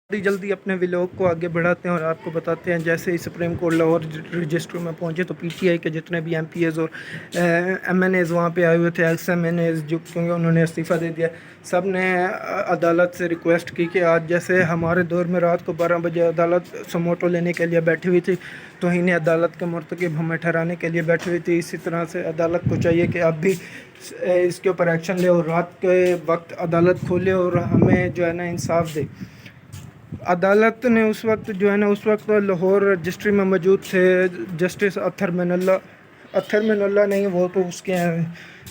جلدی جلدی اپنے ولاگ کو آگے بڑھاتے ہیں اور آپ کو بتاتے ہیں جیسے ہی سپریم کورٹ لاہور رجسٹر میں پہنچے تو پی ٹی آئی کے جتنے بھی ایم پی ایز اور ایم این ایز وہاں پہ آئے ہوئے تھے، ایکس ایم این ایز جو کیونکہ انہوں نے استعفیٰ دے دیا، سب نے عدالت سے ریکویسٹ کی کہ آج جیسے ہمارے دور میں رات کو 12 بجے عدالت سموٹو لینے کے لیے بیٹھی ہوئی تھی تو انہیں عدالت کے مرتکب ہمیں ٹھہرانے کے لیے بیٹھی ہوئی تھی، اسی طرح سے عدالت کو چاہیے کہ اب بھی اس کے اوپر ایکشن لے اور رات کے وقت عدالت کھولے اور ہمیں جو ہے نا انصاف دے۔ عدالت نے اس وقت لاہور رجسٹری میں موجود تھے جسٹس اطہر من اللہ نہیں، وہ تو اس کے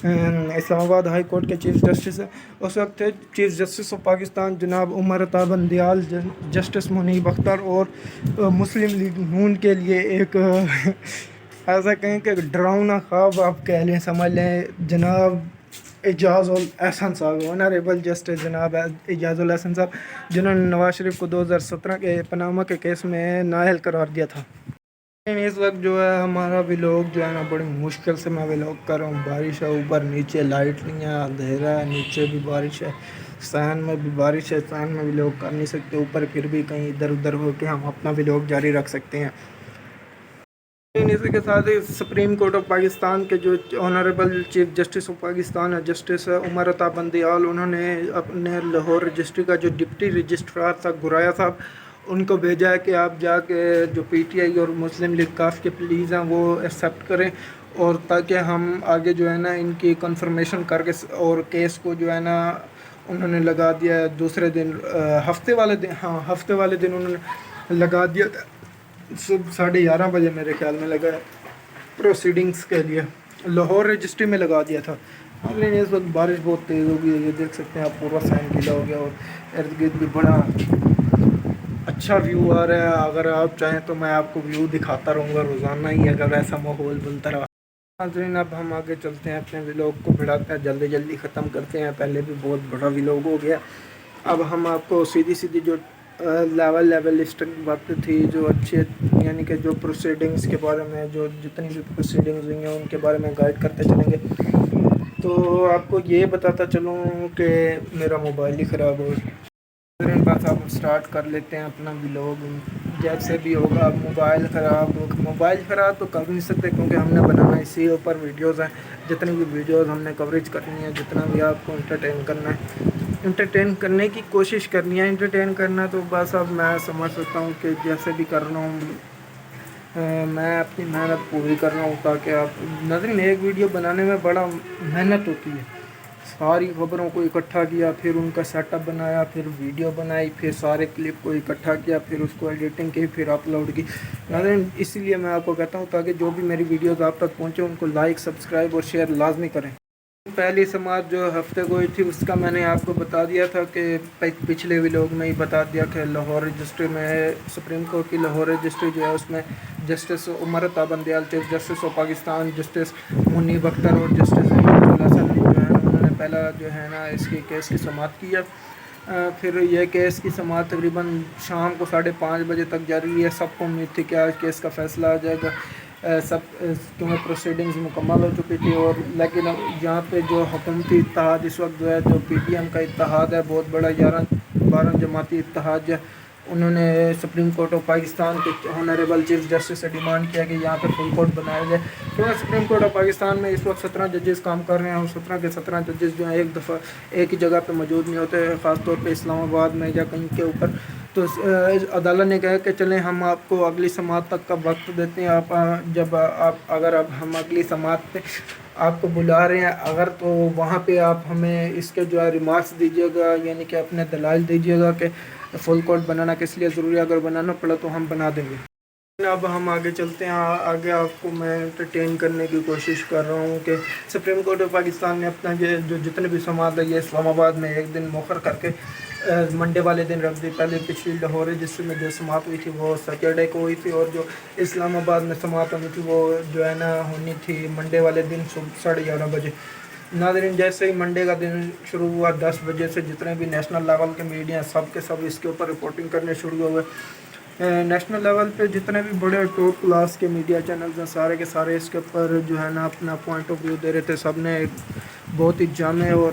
اسلام آباد ہائی کورٹ کے چیف جسٹس ہیں، اس وقت تھے چیف جسٹس آف پاکستان جناب عمر عطا بندیال، جسٹس منیب اختر اور مسلم لیگ نون کے لیے ایک ایسا کہیں کہ ڈراؤنا خواب آپ کہہ لیں، سمجھ لیں، جناب اعجاز الاحسن صاحب، آنریبل جسٹس جناب اعجاز الاحسن صاحب، جنہوں نے نواز شریف کو 2017 کے پاناما کے کیس میں نااہل قرار دیا تھا۔ اس وقت جو ہے ہمارا ولاگ جو ہے نا بڑی مشکل سے میں ولاگ کر رہا ہوں، بارش ہے، اوپر نیچے لائٹ نہیں ہے، اندھیرا ہے، نیچے بھی بارش ہے، سین میں بھی بارش ہے، سین میں ولاگ کر نہیں سکتے، اوپر پھر بھی کہیں ادھر ادھر ہو کے ہم اپنا ولاگ جاری رکھ سکتے ہیں۔ اسی کے ساتھ ہی سپریم کورٹ آف پاکستان کے جو honourable chief justice of Pakistan ہے جسٹس عمر عطا بندیال، انہوں نے اپنے لاہور رجسٹری کا جو ڈپٹی رجسٹرار تھا گرایا صاحب، ان کو بھیجا ہے کہ آپ جا کے جو پی ٹی آئی اور مسلم لیگ کاف کے پلیز ہیں وہ ایکسیپٹ کریں، اور تاکہ ہم آگے جو ہے نا ان کی کنفرمیشن کر کے اور کیس کو جو ہے نا انہوں نے لگا دیا ہے دوسرے دن، ہفتے والے دن انہوں نے لگا دیا، صبح 11:30 بجے میرے خیال میں لگا پروسیڈنگز کے لیے، لاہور رجسٹری میں لگا دیا تھا۔ لیکن اس وقت بارش بہت تیز ہو گئی ہے، یہ دیکھ سکتے ہیں آپ، پورا سین گیلا ہو گیا اور ارد گرد بھی بڑا اچھا ویو آ رہا ہے۔ اگر آپ چاہیں تو میں آپ کو ویو دکھاتا رہوں گا روزانہ ہی اگر ایسا ماحول بنتا رہا۔ ناظرین اب ہم آگے چلتے ہیں، اپنے ولاگ کو بڑھاتے ہیں، جلدی جلدی ختم کرتے ہیں، پہلے بھی بہت بڑا ولاگ ہو گیا۔ اب ہم آپ کو سیدھی جو لیولسٹک باتیں تھی، جو اچھے یعنی کہ جو پروسیڈنگز کے بارے میں، جو جتنی بھی پروسیڈنگز ہوئی ہیں ان کے بارے میں گائیڈ کرتے چلیں گے۔ تو آپ کو یہ بتاتا چلوں کہ میرا موبائل ہی خراب ہو گیا، بس آپ سٹارٹ کر لیتے ہیں اپنا ولاگ، جیسے بھی ہوگا۔ موبائل خراب تو کر نہیں سکتے کیونکہ ہم نے بنانا اسی اوپر ویڈیوز ہیں، جتنی بھی ویڈیوز ہم نے کوریج کرنی ہے، جتنا بھی آپ کو انٹرٹین کرنا ہے، انٹرٹین کرنے کی کوشش کرنی ہے۔ انٹرٹین کرنا تو بس اب میں سمجھ سکتا ہوں کہ جیسے بھی کر رہا ہوں میں اپنی محنت پوری کر رہا ہوں تاکہ آپ ناظرین، ایک ویڈیو بنانے میں بڑا محنت ہوتی ہے، ساری خبروں کو اکٹھا کیا، پھر ان کا سیٹ اپ بنایا، پھر ویڈیو بنائی، پھر سارے کلپ کو اکٹھا کیا، پھر اس کو ایڈیٹنگ کی، پھر اپلوڈ کی۔ ناظرین اسی لیے میں آپ کو کہتا ہوں تاکہ جو بھی میری ویڈیوز آپ تک پہنچے ان کو لائک، سبسکرائب اور شیئر لازمی کریں۔ پہلی سماعت جو ہفتے کو ہوئی تھی اس کا میں نے آپ کو بتا دیا تھا کہ پچھلے ولاگ میں ہی بتا دیا کہ لاہور رجسٹری میں سپریم کورٹ کی لاہور رجسٹری جو ہے اس میں justice Umar Ata Bandial chief justice of Pakistan, justice Munib Akhtar اور جسٹس حسن جو ہے انہوں نے پہلا جو ہے نا اس کی کیس کی سماعت کی ہے۔ پھر یہ کیس کی سماعت تقریباً شام کو 5:30 بجے تک جاری رہی ہے۔ سب کو امید تھی کہ آج کیس کا فیصلہ آ جائے گا، سب کیونکہ پروسیڈنگز مکمل ہو چکی تھی، اور لیکن یہاں پہ جو حکومتی اتحاد اس وقت جو ہے، جو پی ٹی ایم کا اتحاد ہے، بہت بڑا 11-12 جماعتی اتحاد ہے، انہوں نے سپریم کورٹ آف پاکستان کے آنریبل چیف جسٹس سے ڈیمانڈ کیا کہ یہاں پہ فل کورٹ بنایا جائے، کیونکہ سپریم کورٹ آف پاکستان میں اس وقت 17 ججز کام کر رہے ہیں، اور 17 کے 17 ججز جو ہیں ایک ہی جگہ پہ موجود نہیں ہوتے، خاص طور پہ اسلام آباد میں یا کہیں کے اوپر۔ تو عدالت نے کہا کہ چلیں ہم آپ کو اگلی سماعت تک کا وقت دیتے ہیں، اگر اب ہم اگلی سماعت پہ آپ کو بلا رہے ہیں، اگر تو وہاں پہ آپ ہمیں اس کے جو ہے ریمارکس دیجیے گا، یعنی کہ اپنے دلائل دیجیے گا کہ فل کورٹ بنانا کس لیے ضروری ہے، اگر بنانا پڑا تو ہم بنا دیں گے۔ اب ہم آگے چلتے ہیں، آگے آپ کو میں انٹرٹین کرنے کی کوشش کر رہا ہوں کہ سپریم کورٹ آف پاکستان نے اپنا جو جتنے بھی سماعت ہے یہ اسلام آباد میں ایک دن مؤخر کر کے منڈے والے دن رکھ دی۔ پہلے پچھلی لاہور رجسٹری میں جو سماعت ہوئی تھی وہ سیٹرڈے کو ہوئی تھی، اور جو اسلام آباد میں سماعت ہونی تھی وہ جو ہے نا ہونی تھی منڈے والے دن صبح 11:30 بجے۔ ناظرین جیسے ہی منڈے کا دن شروع ہوا 10 بجے سے جتنے بھی نیشنل لیول کے میڈیا سب کے سب اس کے اوپر رپورٹنگ کرنے شروع ہوئے۔ نیشنل لیول پہ جتنے بھی بڑے ٹاپ کلاس کے میڈیا چینلز ہیں سارے کے سارے اس کے اوپر جو ہے نا اپنا پوائنٹ آف ویو دے رہے تھے، سب نے بہت ہی جامع اور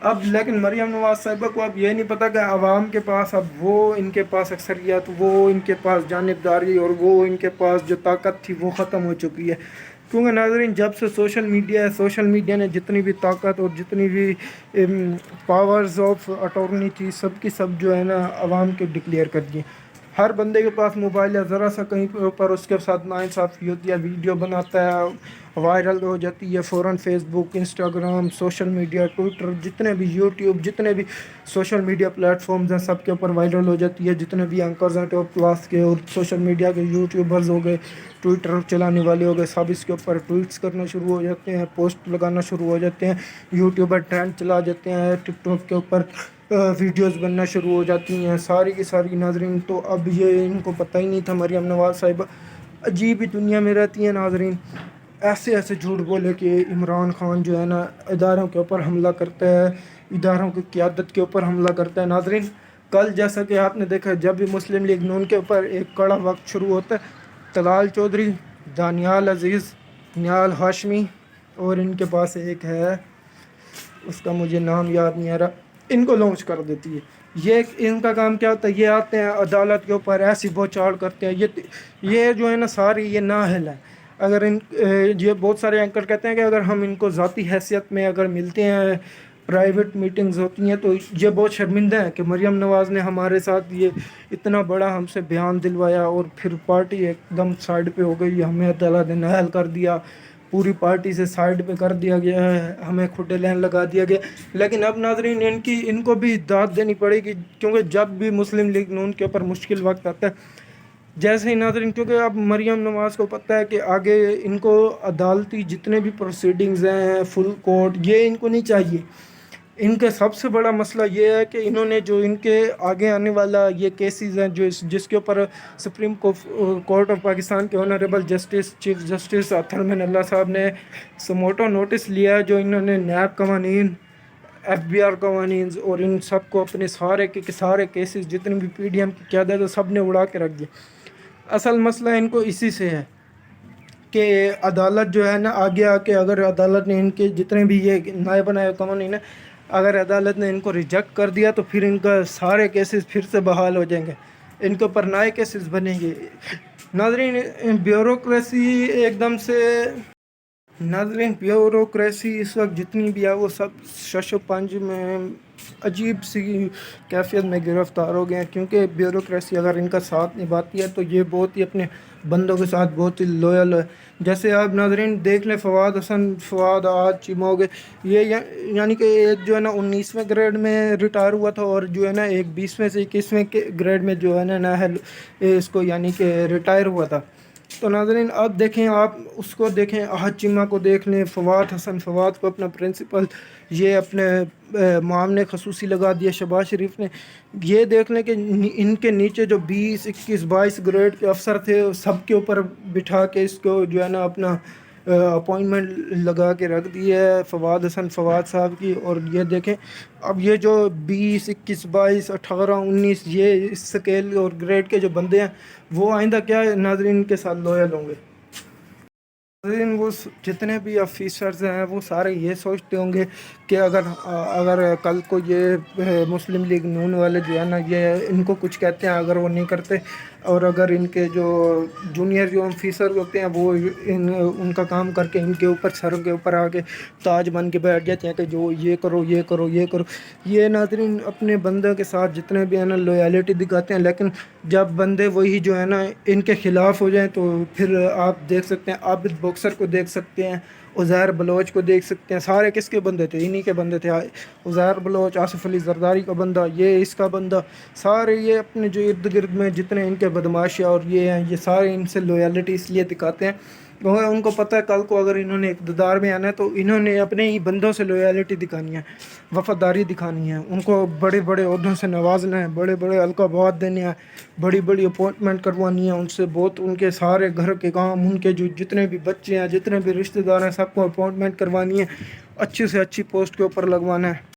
اب لیکن مریم نواز صاحبہ کو اب یہ نہیں پتہ کہ عوام کے پاس اب وہ ان کے پاس اکثریت، وہ ان کے پاس جانبداری اور وہ ان کے پاس جو طاقت تھی وہ ختم ہو چکی ہے. کیونکہ ناظرین جب سے سوشل میڈیا ہے، سوشل میڈیا نے جتنی بھی طاقت اور جتنی بھی پاورز آف اٹارنی تھی سب کی سب جو ہے نا عوام کے ڈکلیئر کر دیے. ہر بندے کے پاس موبائل ہے، ذرا سا کہیں پر اس کے ساتھ ناانصافی ہوتی ہے، ویڈیو بناتا ہے، وائرل ہو جاتی ہے، فوراً فیس بک، انسٹاگرام، سوشل میڈیا، ٹویٹر، جتنے بھی یوٹیوب، جتنے بھی سوشل میڈیا پلیٹ فارمز ہیں سب کے اوپر وائرل ہو جاتی ہے. جتنے بھی اینکرز ہیں ٹاپ کلاس کے اور سوشل میڈیا کے یوٹیوبرز ہو گئے، ٹویٹر چلانے والے ہو گئے، سب اس کے اوپر ٹویٹس کرنا شروع ہو جاتے ہیں، پوسٹ لگانا شروع ہو جاتے ہیں، یوٹیوبر ٹرینڈ چلا جاتے ہیں، ٹک ٹاک کے اوپر ویڈیوز بننا شروع ہو جاتی ہیں ساری کی ساری. ناظرین تو اب یہ ان کو پتہ ہی نہیں تھا. مریم نواز صاحبہ عجیب ہی دنیا میں رہتی ہیں ناظرین. ایسے ایسے جھوٹ بولے کہ عمران خان جو ہے نا اداروں کے اوپر حملہ کرتا ہے، اداروں کی قیادت کے اوپر حملہ کرتا ہے. ناظرین کل جیسا کہ آپ نے دیکھا جب بھی مسلم لیگ نون کے اوپر ایک کڑا وقت شروع ہوتا ہے، طلال چودھری، دانیال عزیز، نیال ہاشمی اور ان کے پاس ایک ہے اس کا مجھے نام یاد نہیں آ رہا، ان کو لانچ کر دیتی ہے. یہ ان کا کام کیا ہوتا ہے، یہ آتے ہیں عدالت کے اوپر ایسی بوچھاڑ کرتے ہیں. یہ جو ہے نا ساری یہ نااہل ہے. اگر یہ بہت سارے اینکر کہتے ہیں کہ اگر ہم ان کو ذاتی حیثیت میں اگر ملتے ہیں، پرائیویٹ میٹنگز ہوتی ہیں تو یہ بہت شرمندہ ہے کہ مریم نواز نے ہمارے ساتھ یہ اتنا بڑا ہم سے بیان دلوایا اور پھر پارٹی ایک دم سائڈ پہ ہو گئی، ہمیں عدالت نے نااہل کر دیا، پوری پارٹی سے سائڈ پہ کر دیا گیا ہے، ہمیں کھٹے لین لگا دیا گیا. لیکن اب ناظرین ان کو بھی داد دینی پڑے گی، کیونکہ جب بھی مسلم لیگ نون کے اوپر مشکل وقت آتا ہے جیسے ہی ناظرین، کیونکہ اب مریم نواز کو پتہ ہے کہ آگے ان کو عدالتی جتنے بھی پروسیڈنگز ہیں، فل کورٹ، یہ ان کو نہیں چاہیے. ان کا سب سے بڑا مسئلہ یہ ہے کہ انہوں نے جو ان کے آگے آنے والا یہ کیسز ہیں جس کے اوپر سپریم کورٹ آف پاکستان کے آنریبل جسٹس چیف جسٹس اطہر من اللہ صاحب نے سموٹو نوٹس لیا ہے، جو انہوں نے نیب قوانین، ایف بی آر قوانین اور ان سب کو اپنے سارے کے سارے کیسز جتنے بھی پی ڈی ایم کی قیادت ہے سب نے اڑا کے رکھ دیا. اصل مسئلہ ان کو اسی سے ہے کہ عدالت جو ہے نا آگے آ کے اگر عدالت نے ان کے جتنے بھی یہ نئے بنائے قوانین ہیں اگر عدالت نے ان کو ریجیکٹ کر دیا تو پھر ان کا سارے کیسز پھر سے بحال ہو جائیں گے، ان کے اوپر نئے کیسز بنیں گے. ناظرین بیوروکریسی اس وقت جتنی بھی ہے وہ سب شش و پنج میں عجیب سی کیفیت میں گرفتار ہو گئے ہیں. کیونکہ بیوروکریسی اگر ان کا ساتھ نبھاتی ہے تو یہ بہت ہی اپنے بندوں کے ساتھ بہت ہی لویل ہے. جیسے آپ ناظرین دیکھ لیں فواد آج چیمہ گئے، یہ یعنی کہ ایک جو ہے نا 19ویں گریڈ میں ریٹائر ہوا تھا اور جو ہے نا ایک 20ویں سے 21ویں گریڈ میں جو ہے نا نااہل اس کو یعنی کہ ریٹائر ہوا تھا. تو ناظرین اب دیکھیں، آپ اس کو دیکھیں، احد چیمہ کو دیکھ لیں، فواد کو اپنا پرنسپل یہ اپنے معاملے خصوصی لگا دیا. شہباز شریف نے یہ دیکھ لیں کہ ان کے نیچے جو 20 21 22 گریڈ کے افسر تھے سب کے اوپر بٹھا کے اس کو جو ہے نا اپنا اپوائنٹمنٹ لگا کے رکھ دی ہے فواد صاحب کی. اور یہ دیکھیں اب یہ جو 20 21 22 18 19 یہ اس سکیل اور گریڈ کے جو بندے ہیں وہ آئندہ کیا ناظرین ان کے ساتھ لویل ہوں گے. ناظرین وہ جتنے بھی آفیسرز ہیں وہ سارے یہ سوچتے ہوں گے کہ اگر کل کو یہ مسلم لیگ نون والے جو ہے نا یہ ان کو کچھ کہتے ہیں، اگر وہ نہیں کرتے اور اگر ان کے جو جونیئر جو آفیسر ہوتے ہیں وہ ان کا کام کر کے ان کے اوپر سروں کے اوپر آ کے تاج بن کے بیٹھ جاتے ہیں کہ جو یہ کرو یہ کرو یہ کرو. یہ ناظرین اپنے بندوں کے ساتھ جتنے بھی ہیں نا لویالٹی دکھاتے ہیں، لیکن جب بندے وہی جو ہے نا ان کے خلاف ہو جائیں تو پھر آپ دیکھ سکتے ہیں عابد باکسر کو دیکھ سکتے ہیں، عزیر بلوچ کو دیکھ سکتے ہیں. سارے کس کے بندے تھے؟ انہی کے بندے تھے. عزیر بلوچ، آصف علی زرداری کا بندہ، یہ اس کا بندہ، سارے یہ اپنے جو ارد گرد میں جتنے ان کے بدماشیاں اور یہ ہیں یہ سارے ان سے لویالٹی اس لیے دکھاتے ہیں کیونکہ ان کو پتہ ہے کل کو اگر انہوں نے اقتدار میں آنا ہے تو انہوں نے اپنے ہی بندوں سے لویالٹی دکھانی ہے، وفاداری دکھانی ہے، ان کو بڑے بڑے عہدوں سے نوازنا ہے، بڑے بڑے القابات دینے ہیں، بڑی بڑی اپوائنٹمنٹ کروانی ہے ان سے، بہت ان کے سارے گھر کے کام، ان کے جو جتنے بھی بچے ہیں، جتنے بھی رشتہ دار ہیں، سب کو اپوائنٹمنٹ کروانی ہے، اچھی سے اچھی پوسٹ کے اوپر لگوانا ہے.